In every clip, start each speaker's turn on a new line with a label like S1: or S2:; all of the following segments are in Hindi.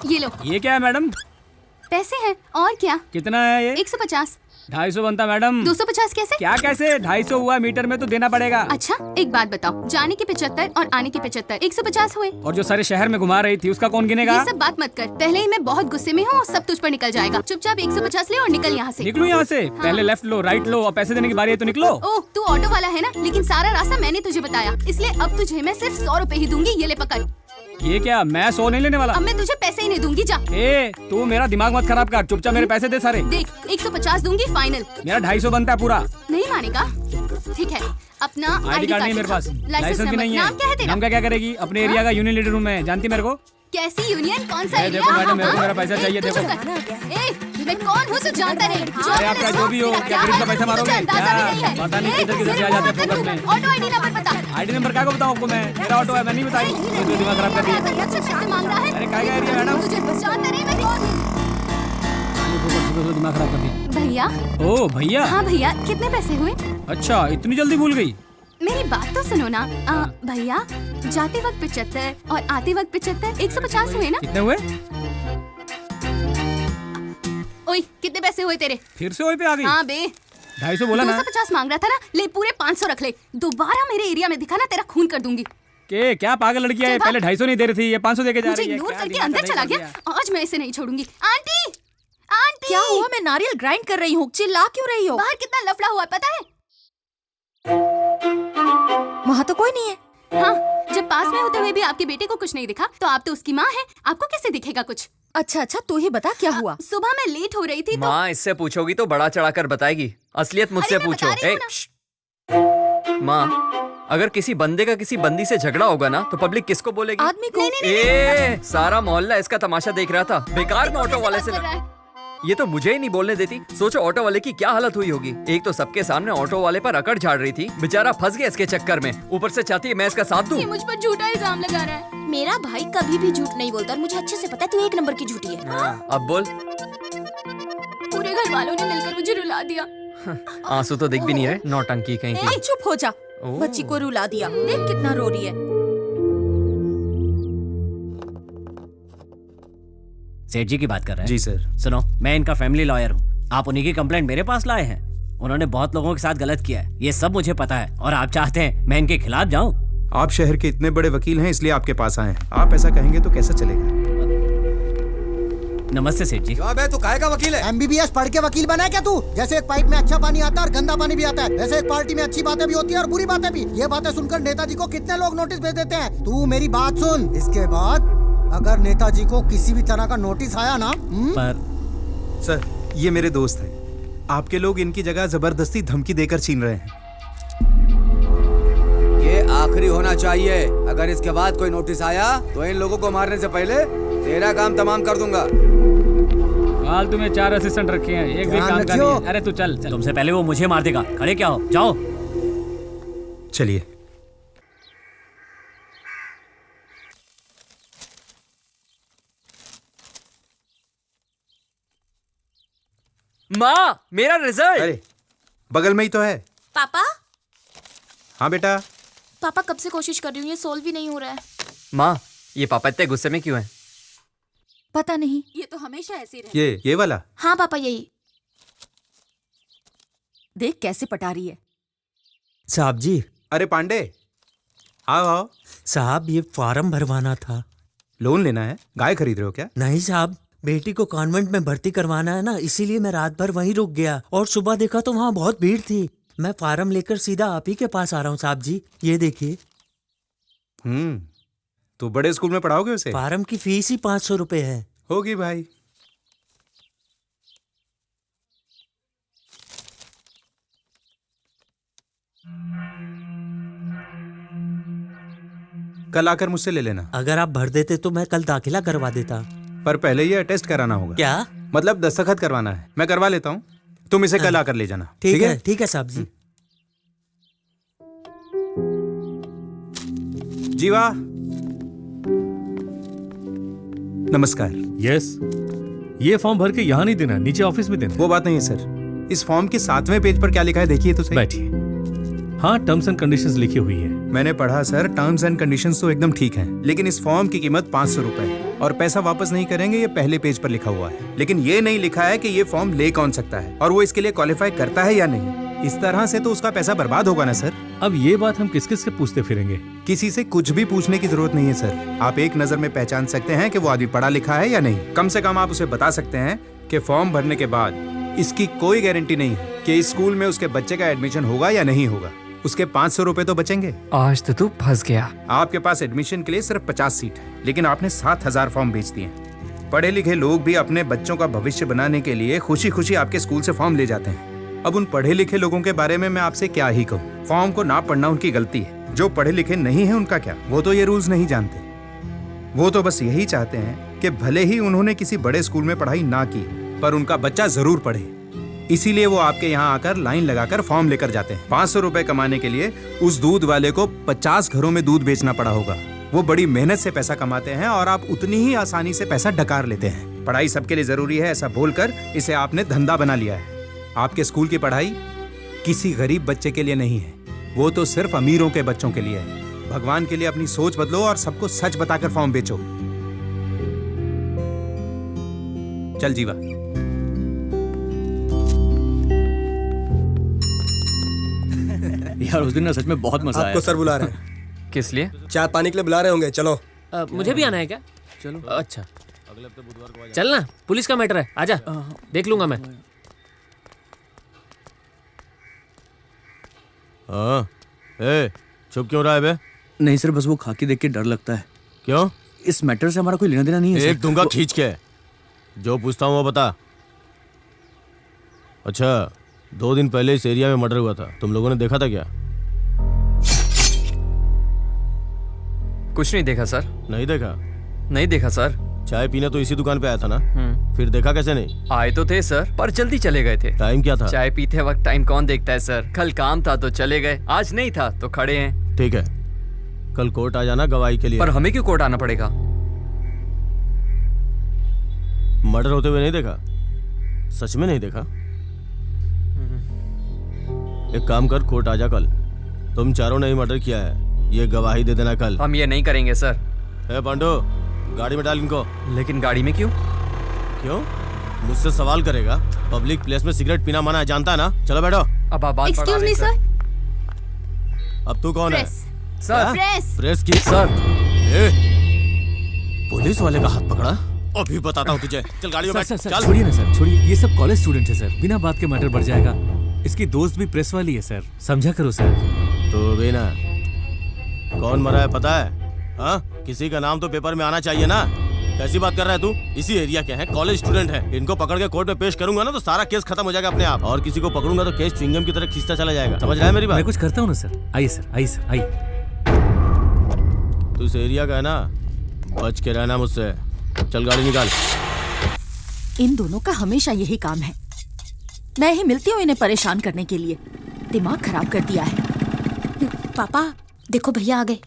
S1: ये लो।
S2: ये क्या है मैडम?
S1: पैसे हैं और क्या।
S2: कितना है ये?
S1: 150।
S2: 250 बनता मैडम।
S1: 250 कैसे?
S2: क्या कैसे? 250 हुआ, मीटर में तो देना पड़ेगा।
S1: अच्छा एक बात बताओ, जाने के 75 और आने के 75, 150 हुए।
S2: और जो सारे शहर में घुमा रही थी उसका कौन गिनेगा?
S1: ये सब बात मत कर, पहले ही मैं बहुत गुस्से में हूँ, सब तुझ पर निकल जाएगा। चुपचाप 150 ले और निकल यहाँ से।
S2: निकलूं यहाँ से? पहले लेफ्ट लो, राइट लो, और पैसे देने की बारी है तो निकलो।
S1: ओह तू ऑटो वाला है ना, लेकिन सारा रास्ता मैंने तुझे बताया, इसलिए अब तुझे मैं सिर्फ 100 रुपए ही दूंगी। ये ले पकड़।
S2: ये क्या? मैं 100 नहीं लेने वाला।
S1: अब मैं तुझे पैसे ही नहीं दूंगी, जा।
S2: ए, तू मेरा दिमाग मत खराब कर, चुपचाप मेरे पैसे दे सारे।
S1: देख 150 दूंगी फाइनल।
S2: मेरा 250 बनता है पूरा।
S1: नहीं मानेगा? ठीक है, अपना
S2: आईडी कार्ड नहीं मेरे पास, लाइसेंस भी नहीं है।
S1: नाम क्या है तेरा?
S2: नाम क्या करेगी? अपने एरिया का यूनियन लीडर हूँ मैं, जानती मेरे को?
S1: कैसी यूनियन, कौन सा एरिया?
S2: देखो मैडम, मेरे को मेरा पैसा चाहिए, देखो।
S1: मैं कौन हूँ जानता नहीं।
S2: अरे आपका जो भी हो, क्या गरीब का पैसा मारोगे? पता नहीं किधर से आ जाते हैं फोकस में।
S1: ऑटो आईडी नंबर बता।
S2: आईडी नंबर क्या को बताऊँ आपको मैं? मेरा ऑटो है, मैं नहीं बताई। मुझे दिमाग खराब कर दिया।
S1: पैसे मांग रहा है।
S2: अरे क्या एरिया मैडम?
S1: मुझे जानता नहीं मैं कौन हूँ।
S2: दिमाग खराब कर दिया।
S1: भैया।
S2: ओ भैया।
S1: हाँ भैया, कितने पैसे हुए?
S2: अच्छा, इतनी जल्दी भूल गई?
S1: मेरी बात तो सुनो ना। भैया जाते वक्त 75 और आते वक्त 75, 150 हुए ना?
S2: कितने हुए?
S1: ओए कितने पैसे हुए तेरे?
S2: फिर से वही पे आ गई?
S1: हाँ बे,
S2: 250 बोला ना।
S1: 250 मांग रहा था ना, ले पूरे 500 रख ले। दोबारा मेरे एरिया में दिखा ना, तेरा खून कर दूंगी।
S2: के क्या पागल लड़की है? पहले 250 नहीं दे रही थी, ये 500 देके जा
S1: मुझे
S2: रही है।
S1: इग्नोर करके अंदर चला गया। आज मैं इसे नहीं छोड़ूंगी। Aunty, aunty.
S3: क्या हुआ? मैं नारियल ग्राइंड कर रही हूँ, चिल्ला क्यों रही हो?
S1: बाहर कितना लफड़ा हुआ पता है?
S3: वहाँ तो कोई नहीं है।
S1: हाँ, जब पास में होते हुए भी आपके बेटे को कुछ नहीं दिखा, तो आप तो उसकी माँ है, आपको कैसे दिखेगा कुछ?
S3: अच्छा, तू ही बता क्या हुआ?
S1: सुबह मैं लेट हो रही थी तो।
S4: माँ इससे पूछोगी तो बड़ा चढ़ाकर बताएगी, असलियत मुझसे
S1: अरे मैं
S4: पूछो।
S1: बता रही हूँ
S4: ए, माँ अगर किसी बंदे का किसी बंदी से झगड़ा होगा ना तो पब्लिक किसको बोलेगी?
S3: आदमी को।
S4: सारा मोहल्ला इसका तमाशा देख रहा था, बेकार में ऑटो वाले से ये तो मुझे ही नहीं बोलने देती। सोचो ऑटो वाले की क्या हालत हुई होगी। एक तो सबके सामने ऑटो वाले पर अकड़ झाड़ रही थी, बेचारा फंस गया इसके चक्कर में, ऊपर से चाहती है मैं इसका साथ दूं।
S1: ये मुझ पर झूठा इल्जाम लगा रहा है।
S5: मेरा भाई कभी भी झूठ नहीं बोलता और मुझे अच्छे से पता है तू एक नंबर की झूठी है।
S4: अब बोल।
S1: पूरे घर वालों ने मिलकर मुझे रुला दिया।
S4: आंसू तो दिख भी नहीं रहे, नौटंकी कहीं की।
S3: चुप हो जा, बच्ची को रुला दिया, देख कितना रो रही है।
S6: सेठ जी की बात कर रहे हैं?
S7: जी सर।
S6: सुनो, मैं इनका फैमिली लॉयर हूँ। आप उन्हीं की कंप्लेंट मेरे पास लाए हैं। उन्होंने बहुत लोगों के साथ गलत किया है, ये सब मुझे पता है, और आप चाहते हैं मैं इनके खिलाफ जाऊँ?
S7: आप शहर के इतने बड़े वकील हैं, इसलिए आपके पास आए हैं। आप ऐसा कहेंगे तो कैसे चलेगा?
S6: नमस्ते सेठ जी।
S8: बे तू काहे का वकील है?
S9: MBBS पढ़ के वकील बना है क्या तू? जैसे एक पाइप में अच्छा पानी आता है और गंदा पानी भी आता है, वैसे एक पार्टी में अच्छी बातें भी होती है और बुरी बातें भी। ये बातें सुनकर नेताजी को कितने लोग नोटिस भेज देते हैं। तू मेरी बात सुन, इसके बाद अगर नेताजी को किसी भी तरह का नोटिस आया ना
S6: पर
S7: सर, ये मेरे दोस्त हैं। आपके लोग इनकी जगह जबरदस्ती धमकी देकर छीन रहे हैं।
S8: ये आखिरी होना चाहिए। अगर इसके बाद कोई नोटिस आया तो इन लोगों को मारने से पहले तेरा काम तमाम कर दूंगा।
S2: फालतू में 4 असिस्टेंट रखे हैं, एक भी
S9: ध्यान
S2: काम का
S9: रखियो।
S2: नहीं है। अरे तू चल चल।
S6: तुमसे पहले वो मुझे मार देगा, खड़े क्या हो, जाओ।
S7: चलिए।
S4: माँ मेरा रिजल्ट।
S7: अरे बगल में ही तो है।
S5: पापा
S7: हाँ बेटा।
S5: पापा कब से कोशिश कर रही हूँ, ये सोल्व ही नहीं हो रहा है।
S4: माँ ये पापा इतने गुस्से में क्यों हैं?
S3: पता नहीं।
S1: ये तो हमेशा ऐसे ही रहता है।
S7: ये वाला।
S5: हाँ पापा यही।
S3: देख कैसे पटा रही है।
S10: साहब जी।
S7: अरे पांडे, आओ आओ।
S10: साहब ये फॉर्म भरवाना था।
S7: लोन लेना है? गाय खरीद रहे हो क्या?
S10: नहीं साहब, बेटी को कॉन्वेंट में भर्ती करवाना है ना, इसीलिए मैं रात भर वहीं रुक गया और सुबह देखा तो वहाँ बहुत भीड़ थी। मैं फार्म लेकर सीधा आप ही के पास आ रहा हूँ साहब जी, ये देखिए।
S7: तो बड़े स्कूल में पढ़ाओगे उसे?
S10: फार्म की फीस ही 500 रुपए है।
S7: होगी भाई। कल आकर मुझसे ले लेना।
S10: अगर आप भर देते तो मैं कल दाखिला करवा देता।
S7: पर पहले ये टेस्ट कराना होगा।
S10: क्या
S7: मतलब? दस्तखत करवाना है। मैं करवा लेता हूँ, तुम इसे कल आकर ले जाना।
S10: ठीक है? ठीक है साहब जी।
S7: जीवा, नमस्कार।
S11: यस, ये फॉर्म भर के यहाँ नहीं देना, नीचे ऑफिस में देना।
S7: वो बात नहीं है सर, इस फॉर्म के 7वें पेज पर क्या लिखा है देखिए तो सही।
S11: बैठिए। हाँ, टर्म्स एंड कंडीशंस लिखी हुई है।
S7: मैंने पढ़ा सर, टर्म्स एंड कंडीशंस तो एकदम ठीक हैं, लेकिन इस फॉर्म की कीमत 500 रुपए है और पैसा वापस नहीं करेंगे, ये पहले पेज पर लिखा हुआ है। लेकिन ये नहीं लिखा है कि ये फॉर्म ले कौन सकता है और वो इसके लिए क्वालिफाई करता है या नहीं। इस तरह से तो उसका पैसा बर्बाद होगा ना सर।
S11: अब ये बात हम किस किस से पूछते फिरेंगे?
S7: किसी से कुछ भी पूछने की जरूरत नहीं है सर। आप एक नजर में पहचान सकते हैं कि वो आदमी पढ़ा लिखा है या नहीं। कम से कम आप उसे बता सकते हैं कि फॉर्म भरने के बाद इसकी कोई गारंटी नहीं है कि इस स्कूल में उसके बच्चे का एडमिशन होगा या नहीं होगा। उसके 500 रुपए तो बचेंगे।
S4: आज तो तू फंस गया।
S7: आपके पास एडमिशन के लिए सिर्फ 50 सीट है, लेकिन आपने 7000 फॉर्म बेच दिए। पढ़े लिखे लोग भी अपने बच्चों का भविष्य बनाने के लिए खुशी खुशी आपके स्कूल से फॉर्म ले जाते हैं। अब उन पढ़े लिखे लोगों के बारे में मैं आपसे क्या ही कहूँ। फॉर्म को ना पढ़ना उनकी गलती है। जो पढ़े लिखे नहीं है उनका क्या, वो तो ये रूल्स नहीं जानते। वो तो बस यही चाहते हैं कि भले ही उन्होंने किसी बड़े स्कूल में पढ़ाई ना की पर उनका बच्चा जरूर पढ़े। इसीलिए वो आपके यहाँ आकर लाइन लगाकर फॉर्म लेकर जाते हैं। 500 रुपए कमाने के लिए उस दूध वाले को 50 घरों में दूध बेचना पड़ा होगा। वो बड़ी मेहनत से पैसा कमाते हैं और आप उतनी ही आसानी से पैसा डकार लेते हैं। पढ़ाई सबके लिए जरूरी है ऐसा बोलकर इसे आपने धंधा बना लिया है। आपके स्कूल की पढ़ाई किसी गरीब बच्चे के लिए नहीं है, वो तो सिर्फ अमीरों के बच्चों के लिए है। भगवान के लिए अपनी सोच बदलो और सबको सच बताकर फॉर्म बेचो। चल जीवा।
S2: यार उस दिन ना सच में बहुत मजा आया।
S8: आपको सर बुला रहे हैं।
S4: किस लिए?
S8: चाय पानी के लिए बुला रहे होंगे, चलो।
S6: मुझे भी आना है क्या? चलो। अच्छा चल ना, पुलिस का मैटर है, आजा, देख लूंगा मैं।
S11: हाँ, ए, चुप क्यों रहा है बे?
S2: नहीं सर, बस वो खाकी देख के डर लगता है।
S11: क्यों?
S2: इस मैटर से हमारा कोई लेना देना नहीं है।
S11: एक दूंगा खींच के। जो पूछता हूँ वो बता। अच्छा, 2 दिन पहले इस एरिया में मर्डर हुआ था, तुम लोगों ने देखा था क्या?
S4: कुछ नहीं देखा सर।
S11: नहीं देखा?
S4: नहीं देखा सर।
S11: चाय पीने तो इसी दुकान पे आया था ना? फिर देखा कैसे नहीं?
S4: आए तो थे सर, पर जल्दी चले गए थे।
S11: टाइम क्या था?
S4: चाय पीते वक्त टाइम कौन देखता है सर। कल काम था तो चले गए, आज नहीं था तो खड़े हैं।
S11: ठीक है, कल कोर्ट आ जाना गवाही के लिए।
S4: पर हमें क्यों कोर्ट आना पड़ेगा?
S11: मर्डर होते हुए नहीं देखा? सच में नहीं देखा? एक काम कर, कोर्ट आ जा कल। तुम चारों ने ही मर्डर किया है, ये गवाही दे देना कल।
S4: हम ये नहीं करेंगे सर।
S11: ए पांडु, गाड़ी में डाल इनको।
S4: लेकिन गाड़ी में क्यों?
S11: क्यों? मुझसे सवाल करेगा? पब्लिक प्लेस में सिगरेट पीना मना है, जानता है ना? चलो बैठो।
S4: अब आप बात
S1: एक्सक्यूज मी सर।
S11: अब तू कौन है?
S4: Sir
S1: press.
S11: प्रेस की?
S4: सर
S11: ए, पुलिस वाले का हाथ पकड़ा? अभी बताता हूँ तुझे। चल गाड़ी में बैठ।
S2: सर
S11: चल।
S2: छोड़िए ना सर, छोड़िए। ये सब कॉलेज स्टूडेंट है सर, बिना बात के मैटर बढ़ जाएगा। इसकी दोस्त भी प्रेस वाली है सर, समझा करो सर।
S11: तो भी ना, कौन मरा है पता है? हाँ, किसी का नाम तो पेपर में आना चाहिए ना। कैसी बात कर रहा है तू? इसी एरिया के हैं, कॉलेज स्टूडेंट है। इनको पकड़ के कोर्ट में पेश करूंगा ना तो सारा केस खत्म हो जाएगा अपने आप। और किसी को पकड़ूंगा तो केस च्युइंगम की तरह खींचता चला जाएगा। समझ रहा है मेरी बात?
S2: मैं कुछ करता हूँ ना सर। आइए सर, आइए सर, आइए।
S11: तू इस एरिया का है ना, बच के रहना मुझसे। चल गाड़ी निकाल।
S3: इन दोनों का हमेशा यही काम है। मैं ही मिलती हूँ इन्हें परेशान करने के लिए। दिमाग खराब कर दिया है।
S5: पापा देखो भैया आ गए।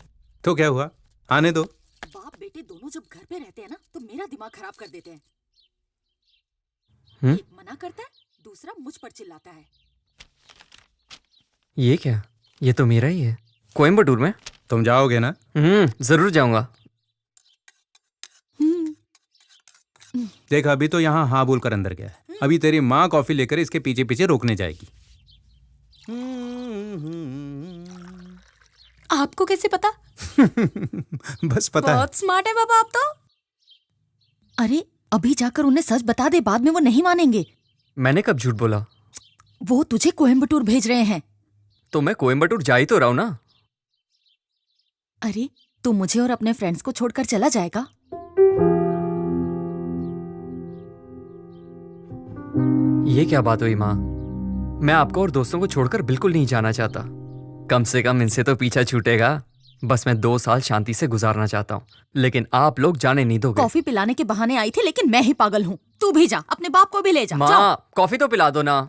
S7: तो क्या हुआ, आने दो।
S3: बाप बेटे दोनों जब घर पे रहते हैं ना तो मेरा दिमाग खराब कर देते हैं। एक मना करता है, दूसरा मुझ पर चिल्लाता है।
S4: ये क्या? ये तो मेरा ही है। कोयम्बटूर में?
S7: तुम जाओगे ना?
S4: जरूर जाऊंगा।
S7: देख, अभी तो यहाँ हाँ बोलकर अंदर गया है। अभी तेरी माँ कॉफी लेकर इसके पीछे पीछे रोकने जाएगी।
S1: आपको कैसे पता?
S7: बस पता है।
S3: बहुत स्मार्ट है बाबा आप तो। अरे अभी जाकर उन्हें सच बता दे, बाद में वो नहीं मानेंगे।
S4: मैंने कब झूठ बोला?
S3: वो तुझे कोयम्बटूर भेज रहे हैं।
S4: तो मैं कोयम्बटूर जा ही तो रहा हूं ना।
S3: अरे तू मुझे और अपने फ्रेंड्स को छोड़कर चला जाएगा?
S4: ये क्या बात हुई माँ? मैं आपको और दोस्तों को छोड़कर बिल्कुल नहीं जाना चाहता। कम से कम इनसे तो पीछा छूटेगा। बस मैं 2 साल शांति से गुजारना चाहता हूँ, लेकिन आप लोग जाने नहीं दोगे।
S3: कॉफी पिलाने के बहाने आई थी, लेकिन मैं ही पागल हूँ। तू भी जा, अपने बाप को भी ले जा।
S4: माँ, कॉफी तो पिला दो ना।